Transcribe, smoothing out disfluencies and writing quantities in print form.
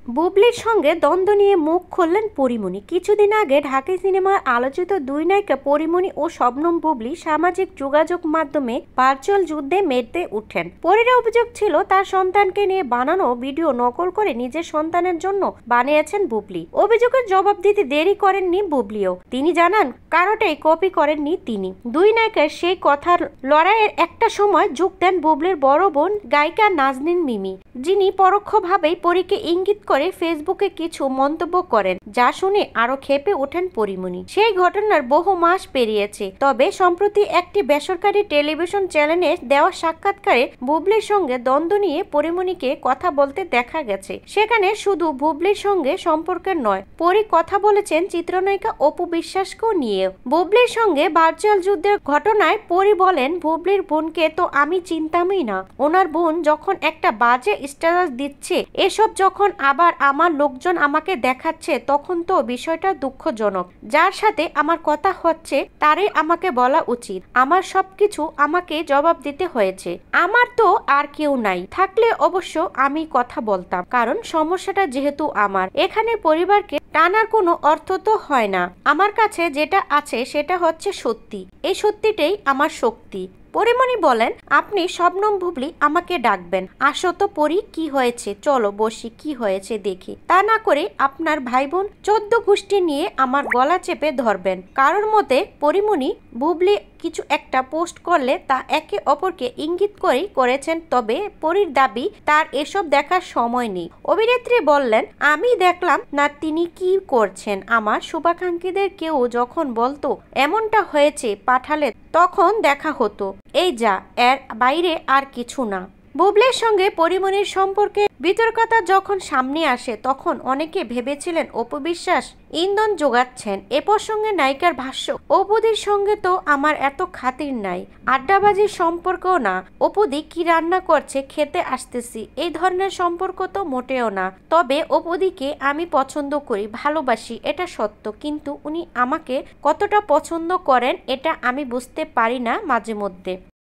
বুবলির সঙ্গে দ্বন্দ্ব নিয়ে মুখ খুললেন পরীমনি। কিছুদিন আগে ঢাকাই সিনেমার আলোচিত দুই নায়িকা পরীমনি ও শবনম বুবলি সামাজিক যোগাযোগ মাধ্যমে ভার্চুয়াল যুদ্ধে মেতে উঠেন। পরীর অভিযোগ ছিল তার সন্তানকে নিয়ে বানানো ভিডিও নকল করে নিজের সন্তানের জন্য বানিয়েছেন বুবলি। অভিযোগের জবাব দিতে দেরি করেননি বুবলিও। তিনি জানান কারোটাই কপি করেননি তিনি। দুই নায়িকার সেই কথার লড়াইয়ের একটা সময় যোগ দেন বুবলির বড় বোন গায়িকা নাজনীন মিমি, যিনি পরোক্ষভাবেই পরীকে ইঙ্গিত করে ফেসবুকে কিছু মন্তব্য করেন, যা শুনে আরো ক্ষেপে ওঠেন পরীমনি। সেই ঘটনার বহু মাস পেরিয়েছে, তবে সম্প্রতি একটি বেসরকারি টেলিভিশন চ্যানেলে দেওয়া সাক্ষাৎকারে বুবলির সঙ্গে দ্বন্দ্ব নিয়ে পরীমনিকে কথা বলতে দেখা গেছে। সেখানে শুধু বুবলির সঙ্গে সম্পর্কের নয়, পরী কথা বলেছেন চিত্রনায়িকা অপু বিশ্বাসকেও নিয়ে। বুবলির সঙ্গে ভার্চুয়াল যুদ্ধের ঘটনায় পরী বলেন, বুবলির বোনকে তো আমি চিনতামই না। ওনার বোন যখন একটা বাজে স্ট্যাটাস দিচ্ছে, এসব যখন আবার আমার লোকজন আমাকে দেখাচ্ছে, তখন তো বিষয়টা দুঃখজনক। যার সাথে আমার কথা হচ্ছে তারই আমাকে বলা উচিত। আমার সবকিছু আমাকে জবাব দিতে হয়েছে। আমার তো আর কেউ নাই, থাকলে অবশ্য আমি কথা বলতাম, কারণ সমস্যাটা যেহেতু আমার, এখানে পরিবারকে টানার কোনো অর্থ তো হয় না। আমার কাছে যেটা আছে সেটা হচ্ছে সত্যি। এই সত্যিটাই আমার শক্তি। পরীমনি বলেন, আপনি শবনম বুবলি আমাকে ডাকবেন। আসো তো পরী, কি হয়েছে, চলো বসি, কি হয়েছে দেখি। তা না করে আপনার ভাই বোন 14 গোষ্ঠী নিয়ে আমার গলা চেপে ধরবেন। কারোর মতে পরীমনি বুবলি কিছু একটা পোস্ট করলে তা একে অপরকে ইঙ্গিত করেই করেছেন, তবে পরীর দাবি তার এসব দেখার সময় নেই। অভিনেত্রী বললেন, আমি দেখলাম না তিনি কি করছেন। আমার শুভাকাঙ্ক্ষীদের কেউ যখন বলতো এমনটা হয়েছে পাঠালে তখন দেখা হতো। এই যা, এর বাইরে আর কিছু না। বুবলির সঙ্গে পরীমনির সম্পর্কে বিতর্কতা যখন সামনে আসে, তখন অনেকে ভেবেছিলেন অপু বিশ্বাস ইন্ধন যোগাচ্ছেন। এ প্রসঙ্গে নায়িকার ভাষ্য, অপুদির সঙ্গে তো আমার এত খাতির নাই, আড্ডাবাজির সম্পর্কও না। অপুদি কি রান্না করছে খেতে আসতেছি, এই ধরনের সম্পর্ক তো মোটেও না। তবে অপুদিকে আমি পছন্দ করি, ভালোবাসি, এটা সত্য, কিন্তু উনি আমাকে কতটা পছন্দ করেন এটা আমি বুঝতে পারি না মাঝে মধ্যে।